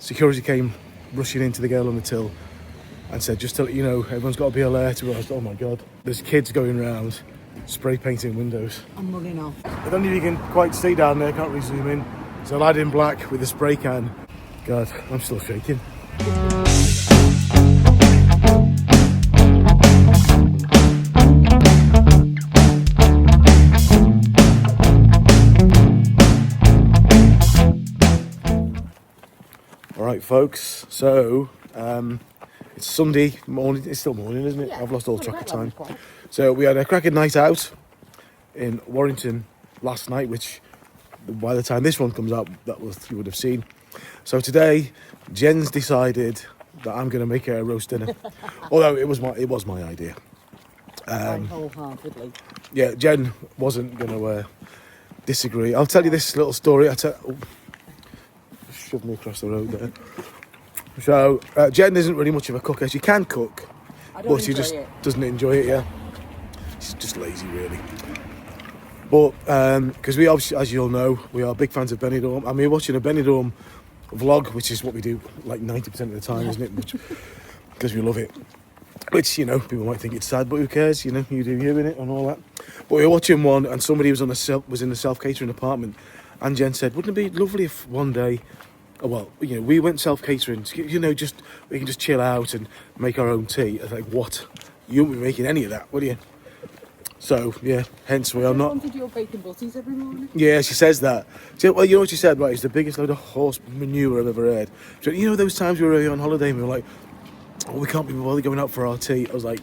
Security came rushing into the girl on the till and said, just to let you know, everyone's got to be alert. We realised, oh my God, there's kids going around spray painting windows. I'm running off. I don't know if you can quite see down there, can't really zoom in. There's a lad in black with a spray can. God, I'm still shaking. All right, folks, so it's Sunday morning. It's still morning, isn't it? Yeah, I've lost all track of time. quite. So we had a cracking night out in Warrington last night, which by the time this one comes out, you would have seen. So today, Jen's decided that I'm going to make her a roast dinner. Although it was my idea. Wholeheartedly. Yeah, Jen wasn't going to disagree. I'll tell you this little story. Shoved me across the road there. So Jen isn't really much of a cooker. She can cook, but she just doesn't enjoy it. Yeah, she's just lazy, really. But because we obviously, as you all know, we are big fans of Benidorm. I mean, we're watching a Benidorm vlog, which is what we do like 90% of the time, isn't it? Because we love it. Which, you know, people might think it's sad, but who cares? You know, you do you in it and all that. But we were watching one, and somebody was in a self-catering apartment, and Jen said, "Wouldn't it be lovely if one day?" Well, you know, we went self-catering, you know, we can just chill out and make our own tea. I was like, what? You won't be making any of that, will you? So, yeah, hence we are not... wanted your bacon butties every morning. Yeah, she says that. Well, you know what she said, right? It's the biggest load of horse manure I've ever heard. So, you know those times we were on holiday and we were like, oh, we can't be bothered going out for our tea. I was like,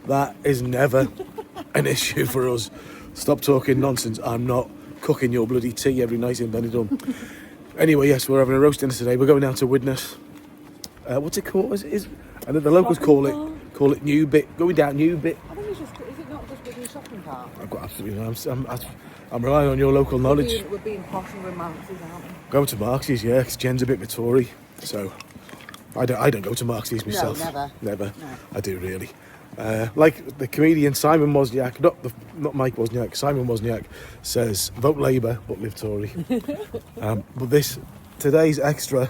that is never an issue for us. Stop talking nonsense. I'm not cooking your bloody tea every night in Benidorm. Anyway, yes, we're having a roast dinner today. We're going down to Widnes. What's it called? I know the locals call it New Bit. Going down New Bit. I think it's just, is it not just Widnes shopping cart? I've got absolutely no. I'm relying on your local knowledge. We're being posh and romantic, aren't we? Go to Marx's, yeah, because Jen's a bit of a Tory, so I don't go to Marx's myself. No, never. No. I do really. Like the comedian Simon Wozniak, not Mike Wozniak, Simon Wozniak says, vote Labour but live Tory. But today's extra,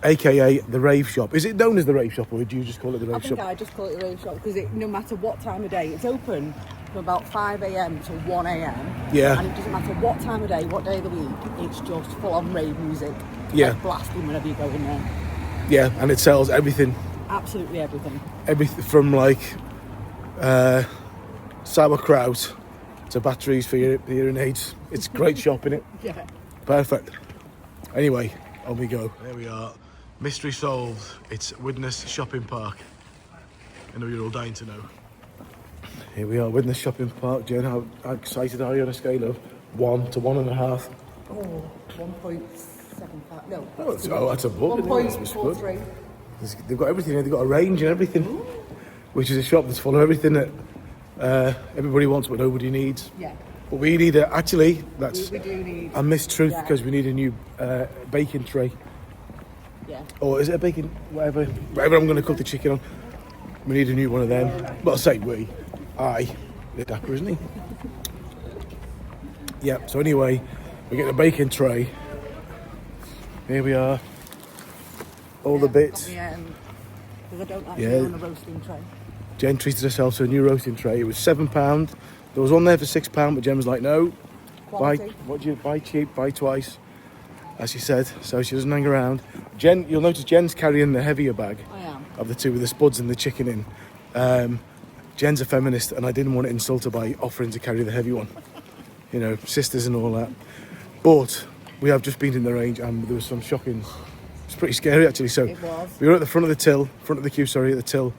aka the rave shop. Is it known as the rave shop, or do you just call it the rave shop? I just call it the rave shop because no matter what time of day, it's open from about 5 a.m. to 1 a.m. Yeah. And it doesn't matter what time of day, what day of the week, it's just full on rave music. Yeah. Like blasting whenever you go in there. Yeah, and it sells everything. Absolutely everything. Everything from like sauerkraut to batteries for your hearing aids. It's a great shop, innit? Yeah. Perfect. Anyway, on we go. There we are. Mystery solved. It's Widnes Shopping Park. I know you're all dying to know. Here we are, Widnes Shopping Park. Jen, how excited are you on a scale of 1 to 1.5? Oh, 1.75. No. That's a book. 1.43. They've got everything. They've got a range and everything. Ooh. Which is a shop that's full of everything that everybody wants but nobody needs. Yeah. But we need we do need a mistruth because we need a new bacon tray. Yeah. Or is it a bacon, whatever I'm going to cook the chicken on. We need a new one of them. Well, I say we. The Dapper, isn't he? Yeah, so anyway, we get the bacon tray. Here we are. All the bits. Because I don't like it on a roasting tray. Jen treated herself to a new roasting tray. It was £7. There was one there for £6, but Jen was like, no. Buy cheap, buy twice. As she said, so she doesn't hang around. Jen, you'll notice Jen's carrying the heavier bag. I am. Of the two with the spuds and the chicken in. Jen's a feminist, and I didn't want to insult her by offering to carry the heavy one. You know, sisters and all that. But we have just been in the range, and there was some shocking. It's pretty scary actually. So it was. We were at the front of the queue. At the till.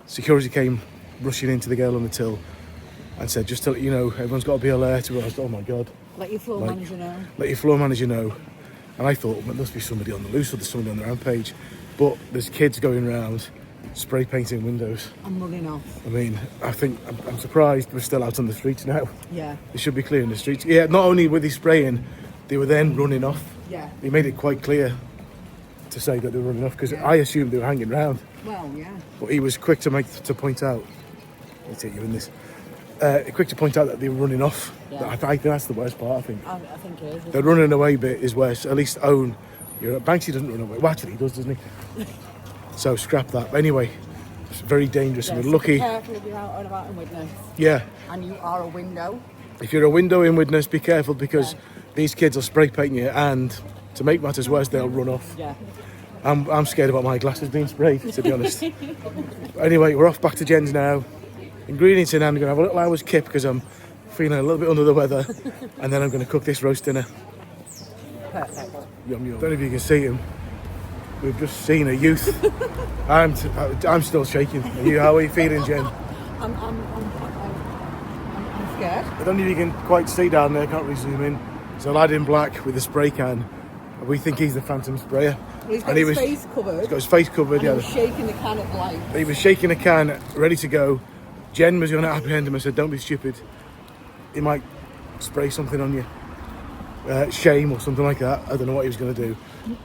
Security came rushing into the girl on the till and said, just to let you know, everyone's got to be alert. We realised, oh my God. Let your floor manager know. Let your floor manager know. And I thought, well, there must be somebody on the loose or there's somebody on the rampage. But there's kids going around spray painting windows. I'm running off. I mean, I'm surprised we're still out on the streets now. Yeah. They should be clearing the streets. Yeah, not only were they spraying, they were then running off. Yeah. They made it quite clear to say that they were running off because I assumed they were hanging around. Well, yeah. But he was quick to point out. I'll take you in this. Quick to point out that they were running off. Yeah. I think that's the worst part. I think it is. The running away bit is worse. At least own Banksy doesn't run away. Well, actually, he does, doesn't he? So scrap that. But anyway, it's very dangerous. Yeah, and so we're lucky. Be careful if you're out and about in witness. Yeah. And you are a window. If you're a window in witness, be careful because these kids will spray paint you, and to make matters worse, they'll run off. Yeah. I'm scared about my glasses being sprayed, to be honest. Anyway, we're off back to Jen's now. Ingredients in hand. I'm going to have a little hour's kip because I'm feeling a little bit under the weather, and then I'm going to cook this roast dinner. Perfect. Yum, yum. I don't know if you can see him. We've just seen a youth. I'm still shaking. How are you feeling, Jen? I'm scared. I don't know if you can quite see down there. Can't really zoom in. There's a lad in black with a spray can. We think he's the Phantom Sprayer. Well, he's got his face covered. He's got his face covered. And he was shaking the can at light. He was shaking a can, ready to go. Jen was going to apprehend him and said, "Don't be stupid. He might spray something on you. Shame or something like that." I don't know what he was going to do.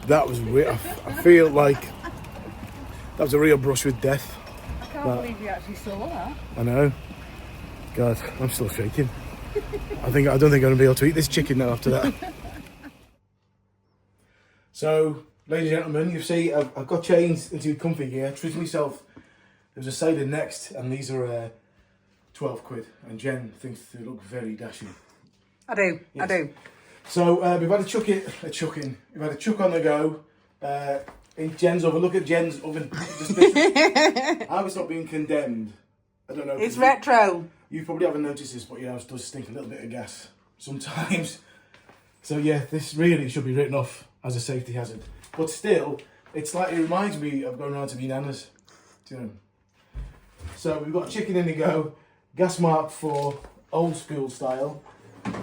That was weird. I feel like that was a real brush with death. I can't believe you actually saw that. I know. God, I'm still shaking. I don't think I'm going to be able to eat this chicken now after that. So, ladies and gentlemen, you see, I've got changed into comfy gear. Treating myself. There's a sale in Next, and these are 12 quid. And Jen thinks they look very dashing. I do. Yes. I do. So we've had a chuck in. We've had a chuck on the go. In Jen's oven. Look at Jen's oven. How it's not being condemned. I don't know. It's retro. You probably haven't noticed this, but your house does stink a little bit of gas sometimes. So yeah, this really should be written off as a safety hazard. But still, it reminds me of going around to my nana's. Do you know? So we've got chicken in the go, gas mark for old school style.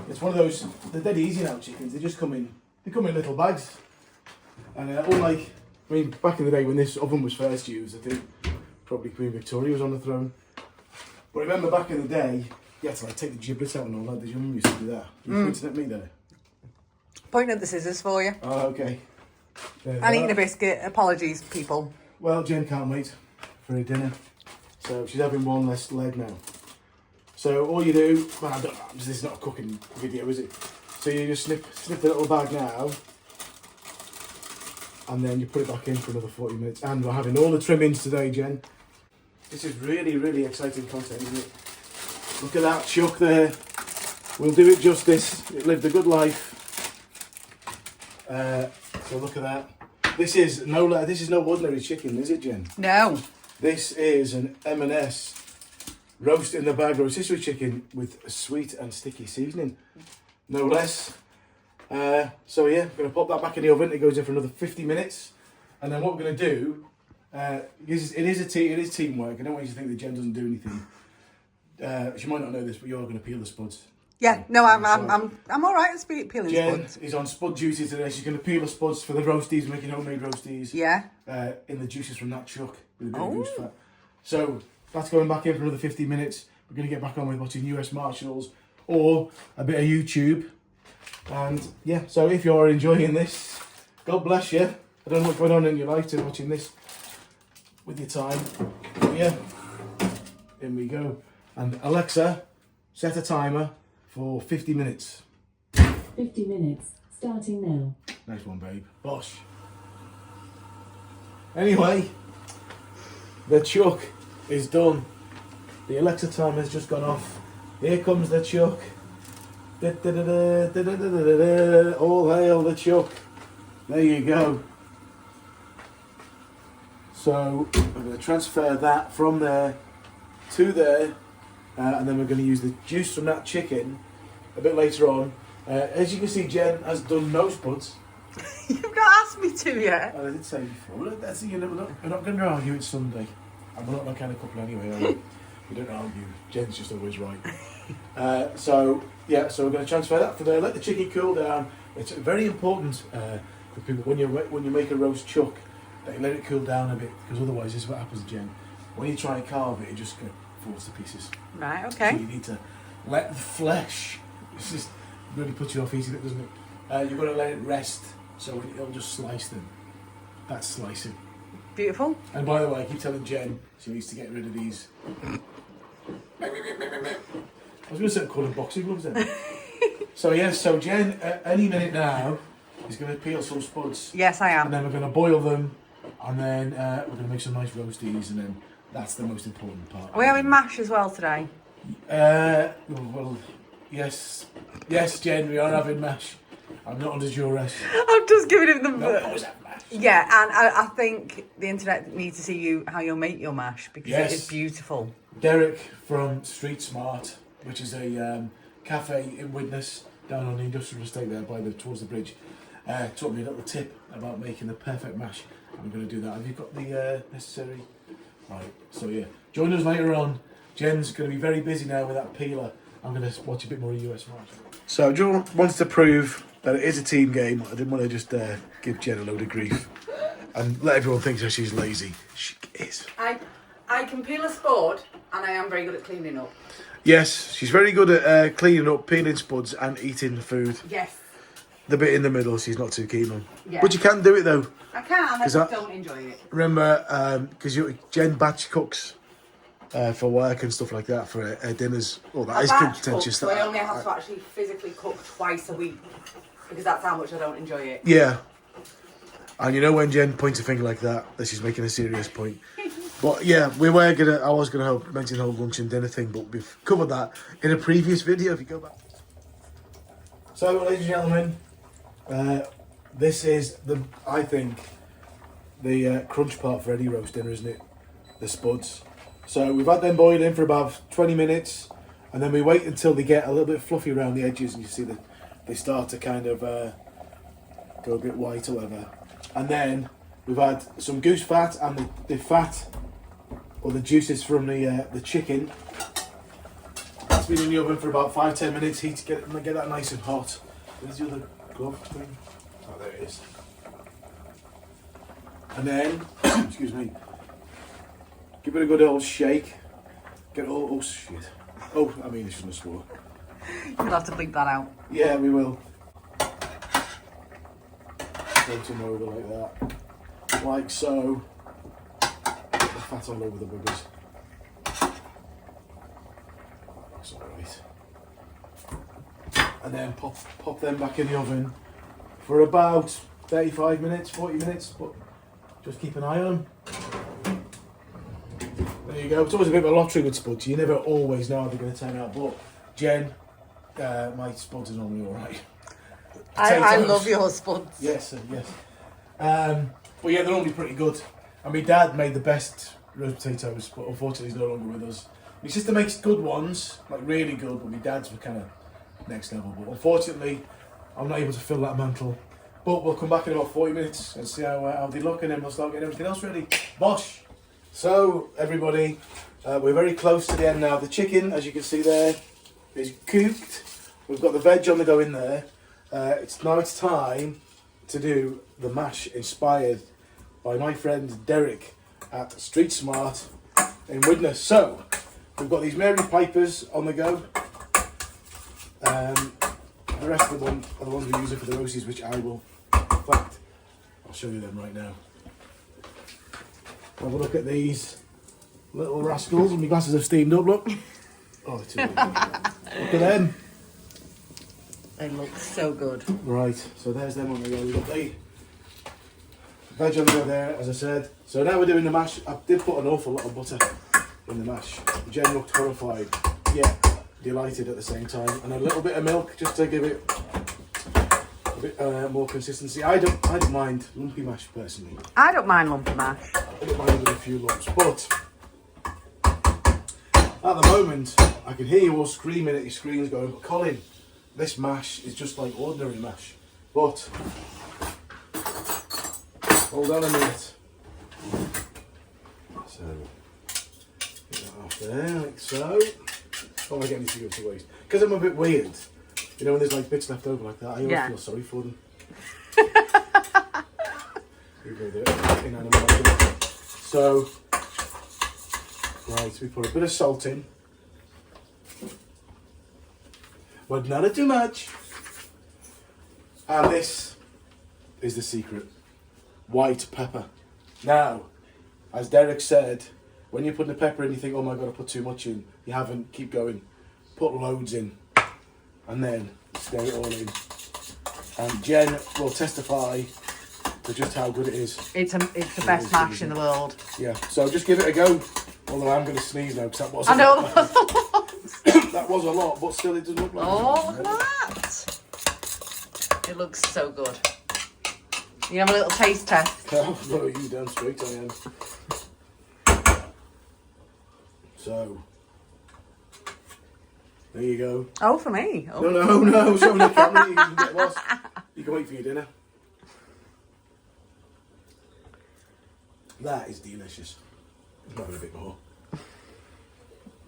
It's one of those, they're dead easy now, chickens. They just come in little bags. And unlike, I mean, back in the day when this oven was first used, I think probably Queen Victoria was on the throne. But remember back in the day, you had to like take the giblets out and all that. Did your mum used to do that? You pointing at me there? Pointing at the scissors for you. Oh, okay. And eating a biscuit. Apologies, people. Well, Jen can't wait for her dinner. So she's having one less leg now. So all you do, well, this is not a cooking video, is it? So you just snip the little bag now, and then you put it back in for another 40 minutes. And we're having all the trimmings today, Jen. This is really, really exciting content, isn't it? Look at that chuck there. We'll do it justice. It lived a good life. So look at that. This is no ordinary chicken, is it, Jen? No. This is an M&S roast in the bag rotisserie chicken with a sweet and sticky seasoning, no less. So yeah, we're going to pop that back in the oven. It goes in for another 50 minutes. And then what we're going to do, it is teamwork. I don't want you to think that Jen doesn't do anything. She might not know this, but you're going to peel the spuds. Yeah, no, I'm all right at peeling Jen spuds. is on spud duty today. She's going to peel the spuds for the roasties, making homemade roasties. Yeah. In the juices from that chuck with a bit of goose fat. So that's going back in for another 50 minutes. We're going to get back on with watching US Marshals or a bit of YouTube. And yeah, so if you're enjoying this, God bless you. I don't know what's going on in your life to watching this with your time. But yeah, in we go. And Alexa, set a timer for 50 minutes. 50 minutes, starting now. Nice one, babe. Bosh. Anyway, the chuck is done. The Alexa timer has just gone off. Here comes the chuck. All hail the chuck. There you go. So I'm going to transfer that from there to there, and then we're going to use the juice from that chicken a bit later on. As you can see, Jen has done no spuds. You've not asked me to yet. And I did say before, we're not going to argue, it's Sunday. And we're not that kind of couple anyway, are we? We don't argue. Jen's just always right. So we're going to transfer that from there. Let the chicken cool down. It's very important for people when you make a roast chuck that you let it cool down a bit, because otherwise this is what happens, Jen. When you try and carve it, it just falls to pieces. Right. Okay. So you need to let the flesh. It's just really puts you off easy, doesn't it? You've got to let it rest, so it'll just slice them. That's slicing. Beautiful. And by the way, I keep telling Jen she needs to get rid of these. I was going to say call them boxing gloves then. So yes, so Jen, any minute now, is going to peel some spuds. Yes, I am. And then we're going to boil them, and then we're going to make some nice roasties, and then that's the most important part. Are we having mash as well today? Well, yes, Jen, we are having mash. I'm not under duress. I'm just giving him the. No, we always have mash. Yeah, and I think the internet needs to see how you'll make your mash because it is beautiful. Derek from Street Smart, which is a cafe in Widnes down on the industrial estate there towards the bridge, taught me a little tip about making the perfect mash. I'm going to do that. Have you got the necessary? Right. So yeah, join us later on. Jen's going to be very busy now with that peeler. I'm going to watch a bit more US match. So John wants to prove that it is a team game. I didn't want to just give Jen a load of grief and let everyone think that she's lazy. She is. I can peel a spud and I am very good at cleaning up. Yes, she's very good at cleaning up, peeling spuds and eating the food. Yes. The bit in the middle she's not too keen on. Yeah. But you can do it though. I can, I just don't enjoy it. Remember, because Jen batch cooks for work and stuff like that for dinners. Oh, that is contentious. So I only have to actually physically cook twice a week because that's how much I don't enjoy it. Yeah. And you know when Jen points a finger like that she's making a serious point. But yeah, I was gonna mention the whole lunch and dinner thing, but we've covered that in a previous video if you go back. So ladies and gentlemen, this is I think the crunch part for any roast dinner, isn't it? The spuds. So we've had them boiling for about 20 minutes, and then we wait until they get a little bit fluffy around the edges, and you see that they start to kind of go a bit white or whatever. And then we've had some goose fat and the fat or the juices from the chicken. It's been in the oven for about 5-10 minutes. Heat to get that nice and hot. Where's the other glove thing? Oh, there it is. And then, excuse me, give it a good old shake. Get all, oh shit. Oh, I mean, I shouldn't have swore. You'll have to bleep that out. Yeah, we will. Float them over like that. Like so. Get the fat all over the buggers. That's alright. And then pop them back in the oven for about 35 minutes, 40 minutes, but just keep an eye on them. There you go. It's always a bit of a lottery with spuds. You never always know how they're going to turn out, but Jen, my spuds are normally alright. I love your spuds. Yes, yes. But yeah, they're normally pretty good. And my dad made the best roast potatoes, but unfortunately he's no longer with us. My sister makes good ones, like really good, but my dad's were kind of next level. But unfortunately, I'm not able to fill that mantle. But we'll come back in about 40 minutes and see how they look, and then we'll start getting everything else ready. Bosh! So, everybody, we're very close to the end now. The chicken, as you can see there, is cooked. We've got the veg on the go in there. It's time to do the mash inspired by my friend Derek at Street Smart in Widnes. So, we've got these Mary Pipers on the go. The rest of them are the ones we use for the roasties, which I will, in fact, I'll show you them right now. Have a look at these little rascals. My glasses have steamed up, look. Oh, they're too good. Look at them. They look so good. Right, so there's them on the go. We've got the veg on the go there, as I said. So now we're doing the mash. I did put an awful lot of butter in the mash. Jen looked horrified, yet delighted at the same time. And a little bit of milk just to give it a bit more consistency. I don't mind lumpy mash personally. I don't mind lumpy mash. I don't mind with a few lumps, but at the moment I can hear you all screaming at your screens going, Colin, this mash is just like ordinary mash. But hold on a minute. So get that off there, like so. Don't want to get anything to waste. Because I'm a bit weird. You know when there's like bits left over like that, I always feel sorry for them. So, right, we put a bit of salt in. But not too much. And this is the secret. White pepper. Now, as Derek said, when you put the pepper in, you think, oh my god, I put too much in. You haven't, keep going. Put loads in. And then stir it all in. And Jen will testify to just how good it is. It's the best mash in the world. Yeah, so just give it a go. Although I'm going to sneeze now because that was I know. that was a lot, but still it doesn't look like Oh, look at that. It looks so good. You have a little taste test. I'll throw you down straight, I am. So, there you go. Oh, for me? Oh. No, show the camera, you can get lost. You can wait for your dinner. That is delicious. Not a bit more.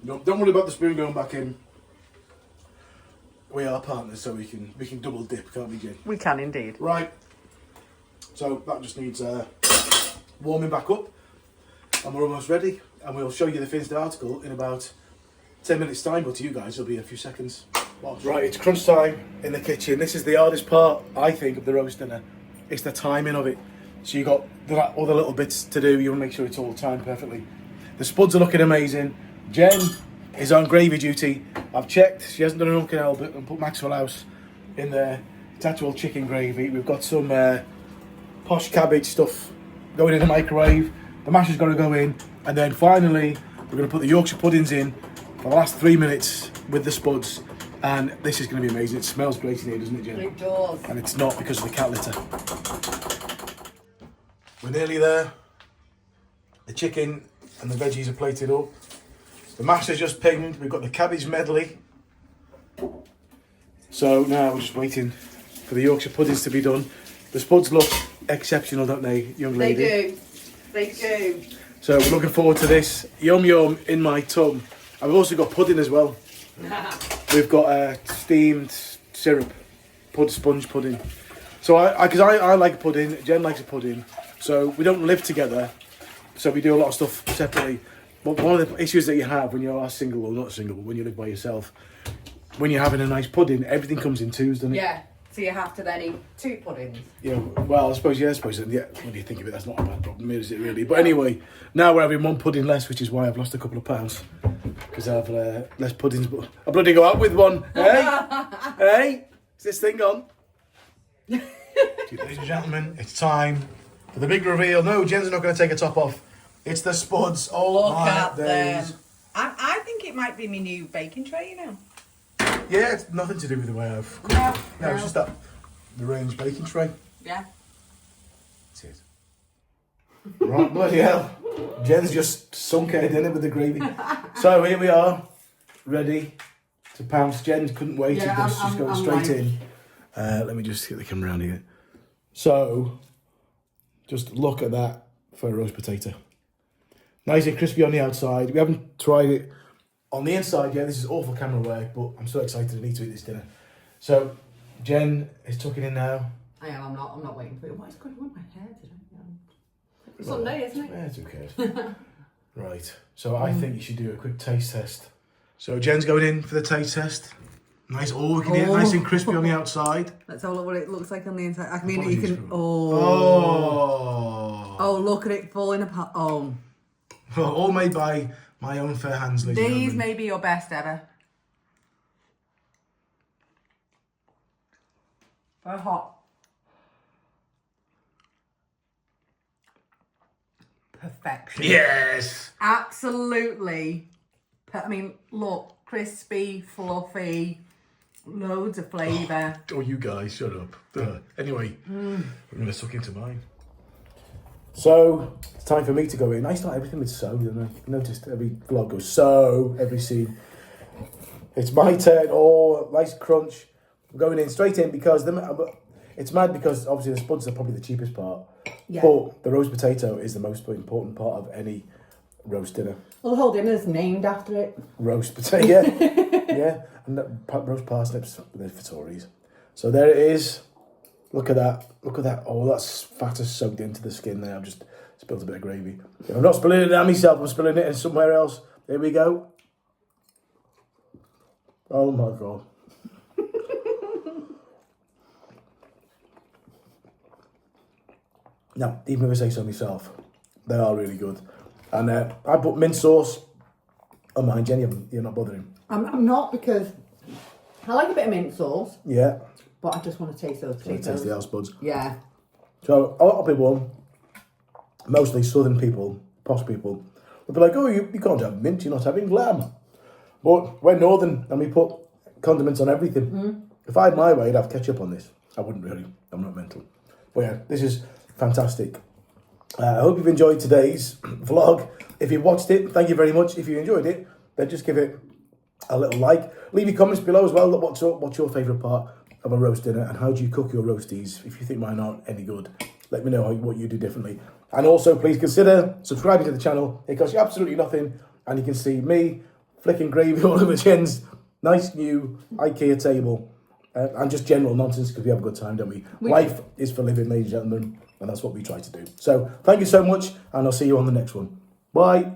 No, don't worry about the spoon going back in. We are partners, so we can double dip, can't we, Jen? We can indeed. Right. So that just needs warming back up, and we're almost ready. And we'll show you the finished article in about 10 minutes' time, but to you guys, it'll be a few seconds. Right, it's crunch time in the kitchen. This is the hardest part, I think, of the roast dinner. It's the timing of it. So you got all the little bits to do. You want to make sure it's all timed perfectly. The spuds are looking amazing. Jen is on gravy duty. I've checked. She hasn't done an Uncle Albert and put Maxwell House in there. It's actual chicken gravy. We've got some posh cabbage stuff going in the microwave. The mash is going to go in. And then finally, we're going to put the Yorkshire puddings in for the last 3 minutes with the spuds. And this is going to be amazing. It smells great in here, doesn't it, Jen? It does. And it's not because of the cat litter. We're nearly there. The chicken and the veggies are plated up. The mash is just pinged. We've got the cabbage medley. So now we're just waiting for the Yorkshire puddings to be done. The spuds look exceptional, don't they, young lady? They do. They do. So we're looking forward to this. Yum yum in my tum. And we've also got pudding as well. We've got steamed syrup, sponge pudding. So I like pudding, Jen likes a pudding. So we don't live together, so we do a lot of stuff separately. But one of the issues that you have when you are single, well not single, but when you live by yourself, when you're having a nice pudding, everything comes in twos, doesn't it? Yeah, so you have to then eat 2 puddings. Yeah, well, I suppose, yeah, when you think of it, that's not a bad problem, is it really? But anyway, now we're having 1 pudding less, which is why I've lost a couple of pounds. Because I have less puddings, but I bloody go out with one. Hey? Hey? Is this thing on? Ladies and gentlemen, it's time for the big reveal. No, Jen's not going to take her top off. It's the spuds. Oh, Look my at days. them. I think it might be my new baking tray, you know. Yeah, it's nothing to do with the way I've cooked. No, it's just the range baking tray. Yeah. That's it. Right, bloody hell. Jen's just sunk her dinner with the gravy. So here we are, ready to pounce. Jen couldn't wait. Yeah, She's going straight in. Let me just get the camera around here. So, just look at that for a roast potato. Nice and crispy on the outside. We haven't tried it on the inside yet. This is awful camera work, but I'm so excited I need to eat this dinner. So, Jen is tucking in now. I am. I'm not waiting for it. What is going on with my hair today? It's Sunday, isn't it? Yeah, it's okay. Right. So I think you should do a quick taste test. So Jen's going in for the taste test. Nice. Oh, we can hear it nice and crispy on the outside. Let's have a look what it looks like on the inside. I mean, Apologies you can. for- Oh. Oh. Oh, look at it falling apart. Oh. All made by my own fair hands, ladies and These gentlemen. may be your best ever. They're hot. Perfection. Yes. Absolutely. I mean, look, crispy, fluffy, loads of flavour. Oh, you guys, shut up. Anyway, I'm going to suck into mine. So, it's time for me to go in. I start everything with so, don't I? I've noticed every vlog goes so, every scene. It's my turn. Oh, nice crunch. I'm going in straight in because it's mad because obviously the spuds are probably the cheapest part. Yeah. But the roast potato is the most important part of any roast dinner. Well, the whole dinner's named after it. Roast potato, yeah. Yeah. And roast parsnips, they're for Tories. So there it is. Look at that. Look at that. Oh, that's fat has soaked into the skin there. I've just spilled a bit of gravy. I'm not spilling it down myself. I'm spilling it in somewhere else. There we go. Oh, my God. Now, even if I say so myself, they are really good. And I put mint sauce on mine. Jenny, you're not bothering. I'm not because I like a bit of mint sauce. Yeah. but I just want to taste those potatoes. Taste the house buds. Yeah. So a lot of people, mostly southern people, posh people, they'll be like, oh, you can't have mint, you're not having lamb. But we're northern and we put condiments on everything. If I had my way, I'd have ketchup on this. I wouldn't really. I'm not mental. But yeah, this is fantastic. I hope you've enjoyed today's vlog. If you watched it, thank you very much. If you enjoyed it, then just give it a little like. Leave your comments below as well. What's your favourite part of a roast dinner and how do you cook your roasties? If you think mine aren't any good, let me know what you do differently. And also, please consider subscribing to the channel. It costs you absolutely nothing. And you can see me flicking gravy all over Jen's nice new IKEA table. And just general nonsense because we have a good time, don't we? Life is for living, ladies and gentlemen. And that's what we try to do. So thank you so much. And I'll see you on the next one. Bye.